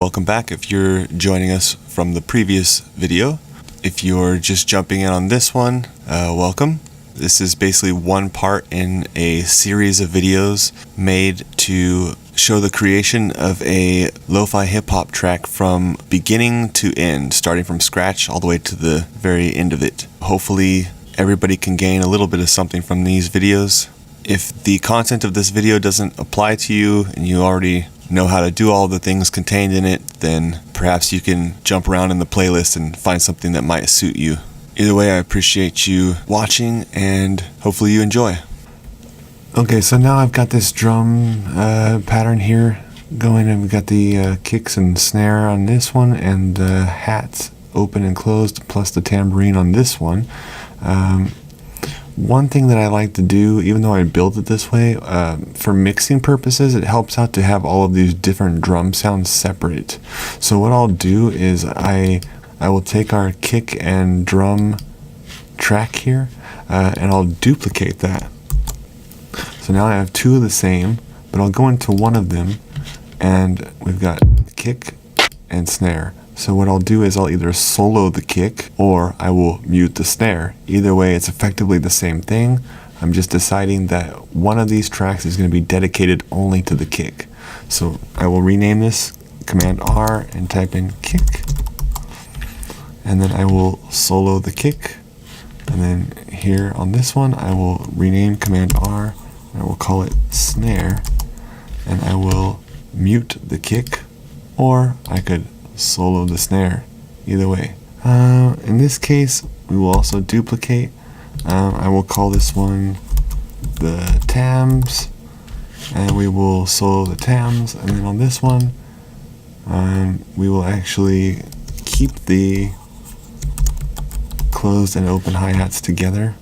Welcome back if you're joining us from the previous video. If you're just jumping in on this one, welcome. This is basically one part in a series of videos made to show the creation of a Lofi Hip Hop track from beginning to end, starting from scratch all the way to the very end of it. Hopefully everybody can gain a little bit of something from these videos. If the content of this video doesn't apply to you and you already know how to do all the things contained in it, then perhaps you can jump around in the playlist and find something that might suit you. Either way, I appreciate you watching and hopefully you enjoy. Okay, so now I've got this drum pattern here going, and we've got the kicks and snare on this one, and the hats open and closed, plus the tambourine on this one. One thing that I like to do, even though I built it this way, for mixing purposes, it helps out to have all of these different drum sounds separate. So what I'll do is I will take our kick and drum track here, and I'll duplicate that. So now I have two of the same, but I'll go into one of them, and we've got kick and snare. So what I'll do is I'll either solo the kick or I will mute the snare. Either way, it's effectively the same thing. I'm just deciding that one of these tracks is going to be dedicated only to the kick. So I will rename this, Command R, and type in kick. And then I will solo the kick. And then here on this one, I will rename Command R. I will call it snare, and I will mute the kick, or I could solo the snare. Either way. In this case, we will also duplicate. I will call this one the tams, and we will solo the tams. And then on this one, we will actually keep the closed and open hi-hats together.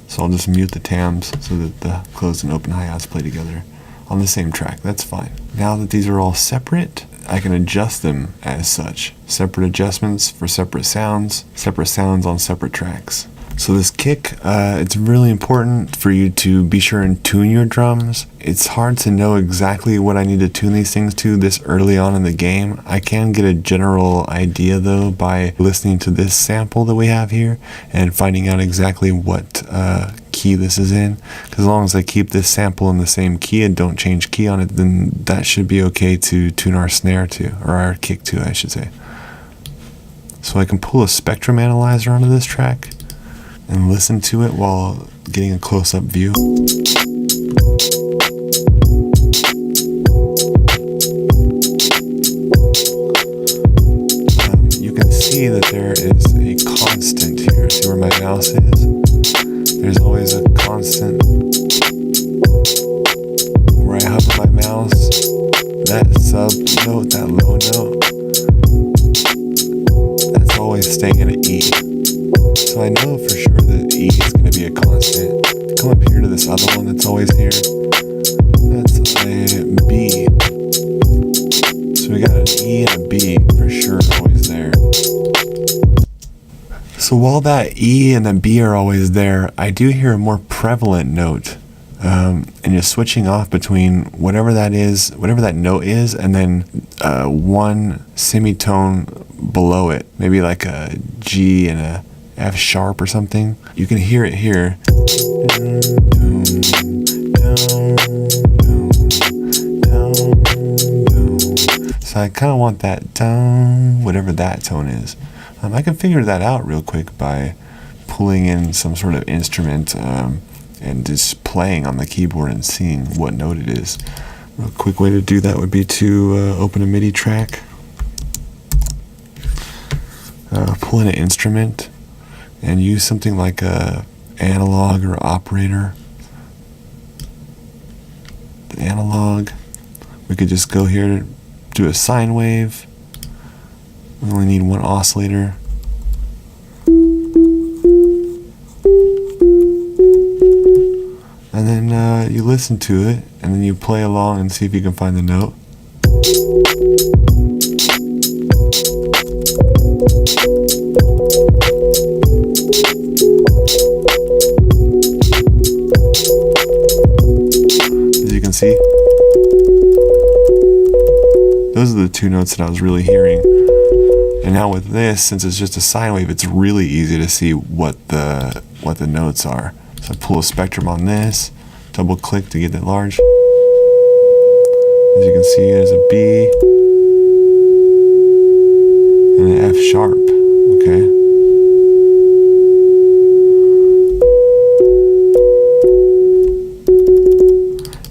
So I'll just mute the tams so that the closed and open hi-hats play together on the same track. That's fine. Now that these are all separate, I can adjust them as such. Separate adjustments for separate sounds on separate tracks. So this kick, it's really important for you to be sure and tune your drums. It's hard to know exactly what I need to tune these things to this early on in the game. I can get a general idea though by listening to this sample that we have here and finding out exactly what key this is in. Because as long as I keep this sample in the same key and don't change key on it, then that should be okay to tune our snare to, or our kick to, I should say. So I can pull a spectrum analyzer onto this track and listen to it while getting a close-up view. You can see that there is a constant here. See where my mouse is? There's always a constant. Where I hover my mouse, that sub note, that low note, that's always staying at an E. So I know for sure that E is going to be a constant. Come up here to this other one that's always here. That's a B. So we got an E and a B for sure always there. So while that E and the B are always there, I do hear a more prevalent note. And just switching off between whatever that is, whatever that note is, and then one semitone below it. Maybe like a G and a F sharp or something. You can hear it here. So I kind of want that tone, whatever that tone is. I can figure that out real quick by pulling in some sort of instrument and just playing on the keyboard and seeing what note it is. A quick way to do that would be to open a MIDI track, pull in an instrument, and use something like a analog or operator. The analog, we could just go here to do a sine wave. We only need one oscillator. And then you listen to it, and then you play along and see if you can find the note. As you can see, those are the two two notes that I was really hearing. And now with this, since it's just a sine wave, it's really easy to see what the notes are. So I pull a spectrum on this, double click to get it large. As you can see, there's a B and an F sharp. Okay.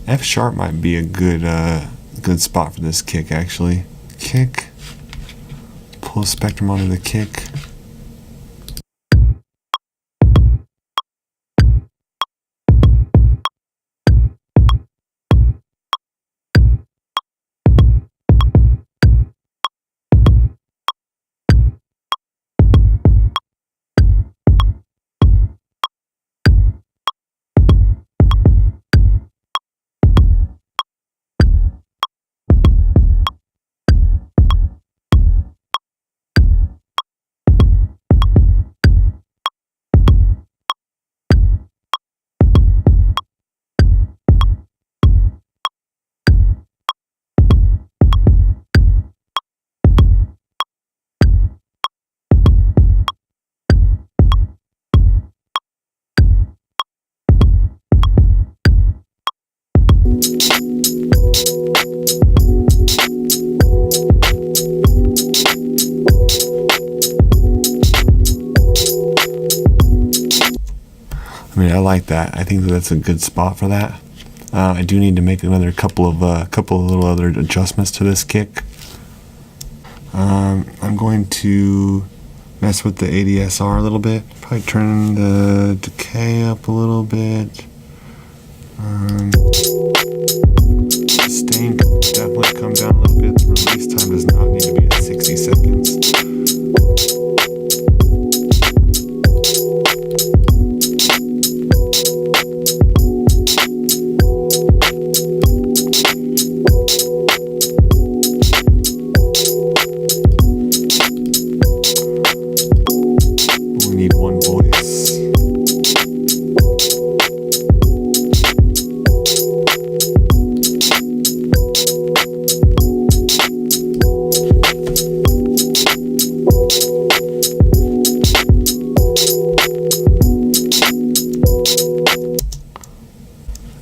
F sharp might be a good spot for this kick actually. Kick. Pull a spectrum onto the kick. I mean, I like that. I think that's a good spot for that. I do need to make another couple of little other adjustments to this kick. I'm going to mess with the ADSR a little bit. Probably turn the decay up a little bit. Sustain can definitely come down a little bit. The release time does not need to be at 60 seconds.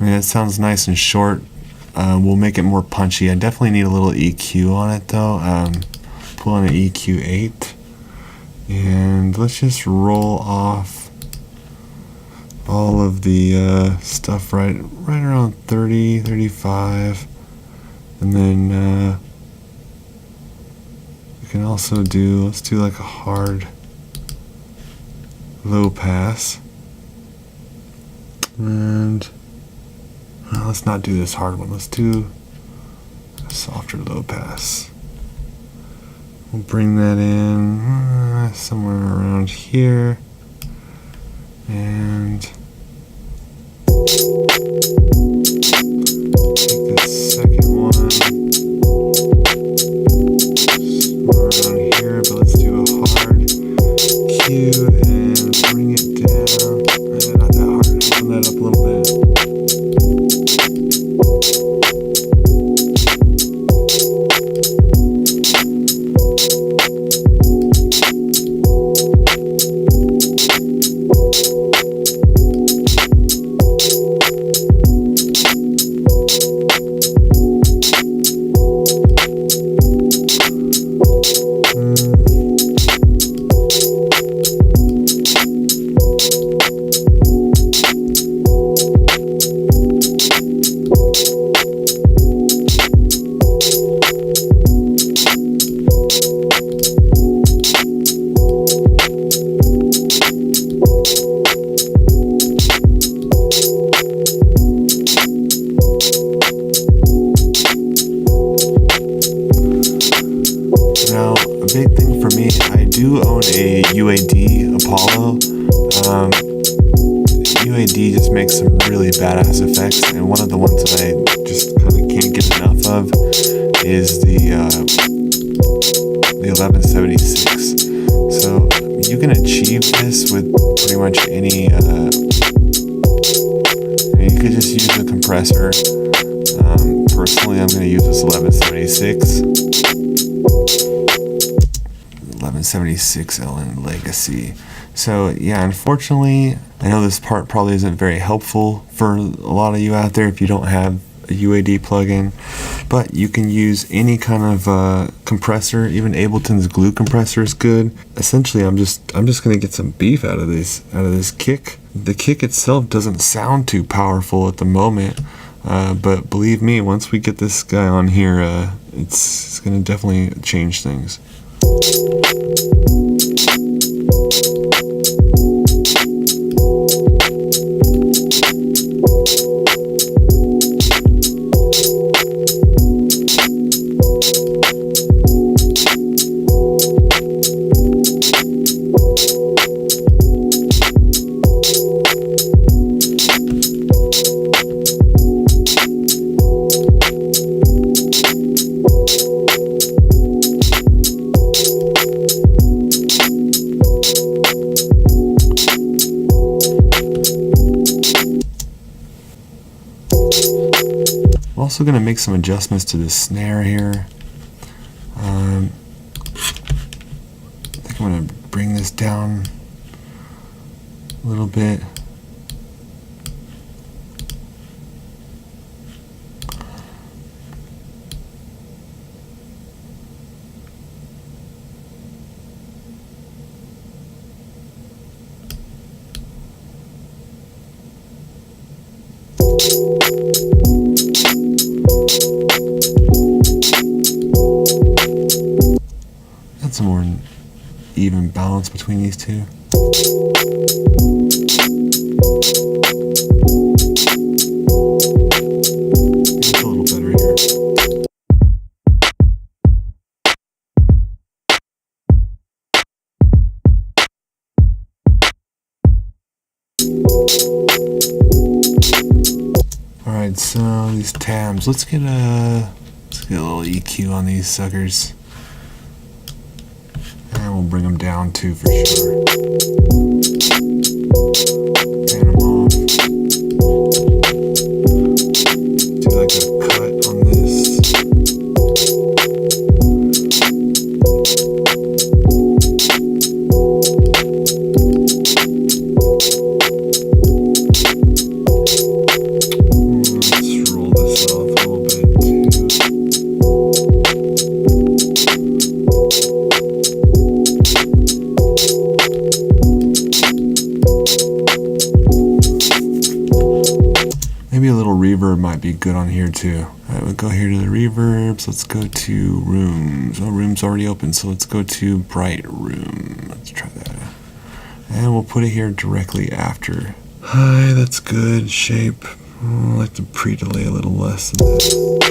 It sounds nice and short. We'll make it more punchy. I definitely need a little EQ on it though. Pull in an EQ8 and let's just roll off all of the stuff right around 30, 35, and then we can also let's do like a hard low pass, and let's not do this hard one. Let's do a softer low pass. We'll bring that in somewhere around here, and take this second one somewhere around here, but let's do a hard Q and bring it down. Not that hard. Open that up a little bit. Big thing for me, I do own a UAD Apollo. UAD just makes some really badass effects, and one of the ones that I just kind of can't get enough of is the 1176. So you can achieve this with pretty much any. You could just use a compressor. Personally, I'm going to use this 1176. 1176 LN Legacy. So yeah, unfortunately, I know this part probably isn't very helpful for a lot of you out there if you don't have a UAD plugin, but you can use any kind of compressor. Even Ableton's glue compressor is good. Essentially, I'm just gonna get some beef out of this kick. The kick itself doesn't sound too powerful at the moment, but believe me, once we get this guy on here, it's gonna definitely change things. Also going to make some adjustments to the snare here. I think I'm going to bring this down a little bit. Some more even balance between these two. It's a little better here. Alright, so these tabs, let's get a little EQ on these suckers. And we'll bring them down too for sure. Pan them off. Do like a cut on this. Let's roll this off a little bit too. Maybe a little reverb might be good on here too. Alright, we'll go here to the reverbs. Let's go to rooms. Oh, room's already open, so let's go to bright room. Let's try that. And we'll put it here directly after. Hi, that's good. Shape. I like to pre-delay a little less than that.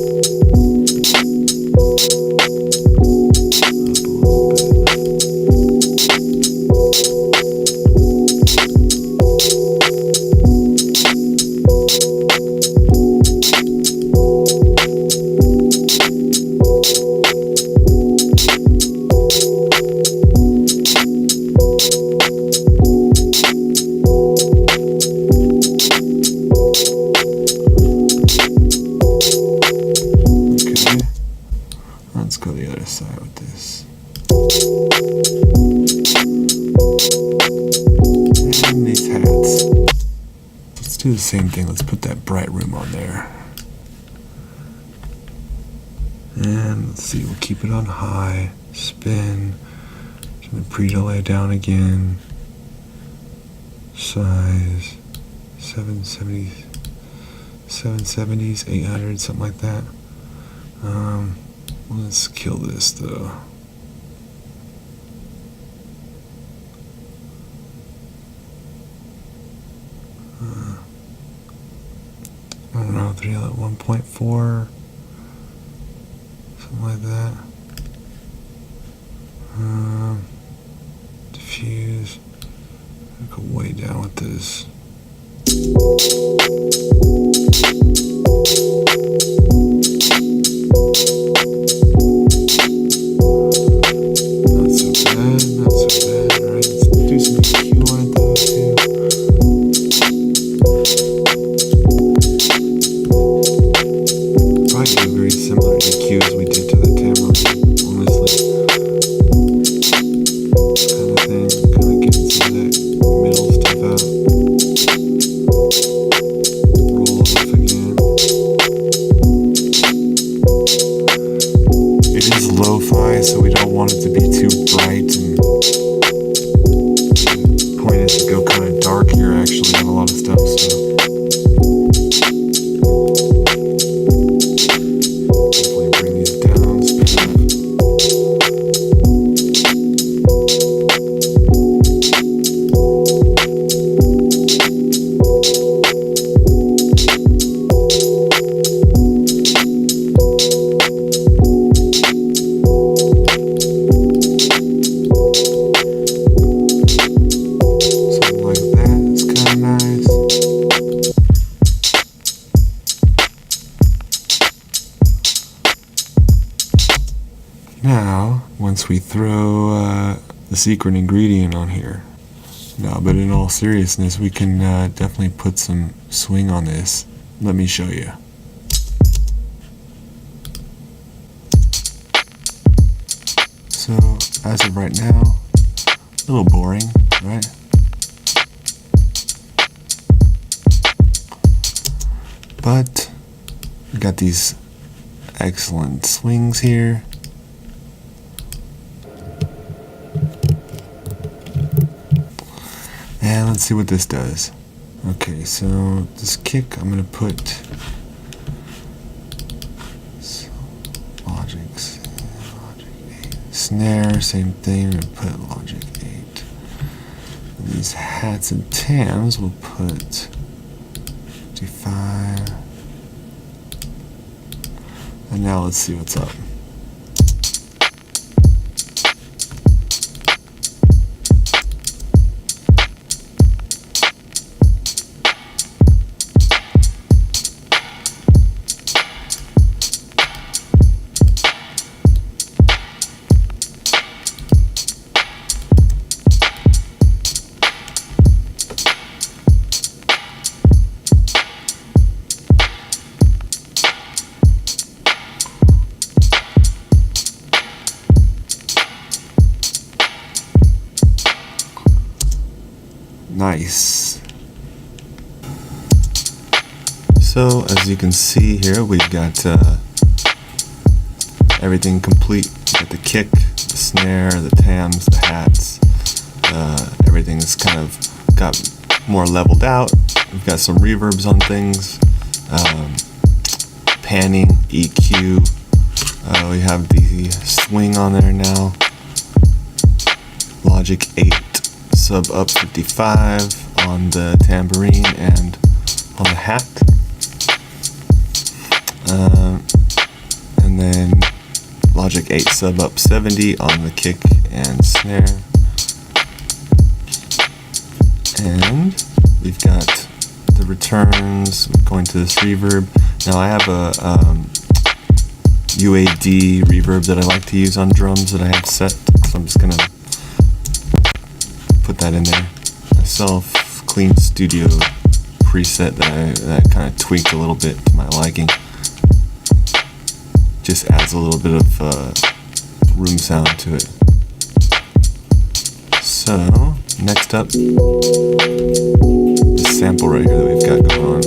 Let's go the other side with this. And these hats. Let's do the same thing. Let's put that bright room on there. And let's see, we'll keep it on high. Spin. Turn the pre-delay down again. Size 770s, 800, something like that. Let's kill this though. I don't know, 1.4, something like that. Diffuse. I'll go way down with this. Very similar EQ as we did to the Tamarind, honestly. high, so we don't want it to be too bright. And the point is to go kind of dark here actually on a lot of stuff, so hopefully bring these down, speed up. Now, once we throw the secret ingredient on here, no, but in all seriousness, we can definitely put some swing on this. Let me show you. So, as of right now, a little boring, right? But we got these excellent swings here. And let's see what this does. Okay, so this kick, I'm gonna put Logic 8. Snare, same thing, I'm gonna put Logic 8. And these hats and tams, we'll put 55. And now let's see what's up. Nice. So as you can see here, we've got everything complete. We've got the kick, the snare, the tams, the hats. Everything is kind of got more leveled out. We've got some reverbs on things, panning, EQ. We have the swing on there now. Logic 8. Sub up 55 on the tambourine and on the hat, and then Logic 8 sub up 70 on the kick and snare, and we've got the returns going to this reverb. Now I have a UAD reverb that I like to use on drums that I have set, so I'm just gonna put that in there. Myself, clean studio preset that I kind of tweaked a little bit to my liking. Just adds a little bit of room sound to it. So next up, this sample right here that we've got going on,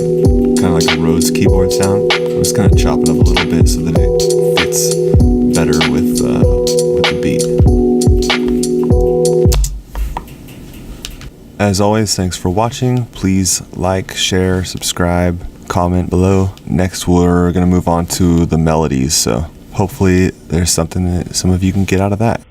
kind of like a Rhodes keyboard sound. I'm just gonna chop it up a little bit so that it fits better with the beat. As always, thanks for watching. Please like, share, subscribe, comment below. Next, we're going to move on to the melodies, so hopefully there's something that some of you can get out of that.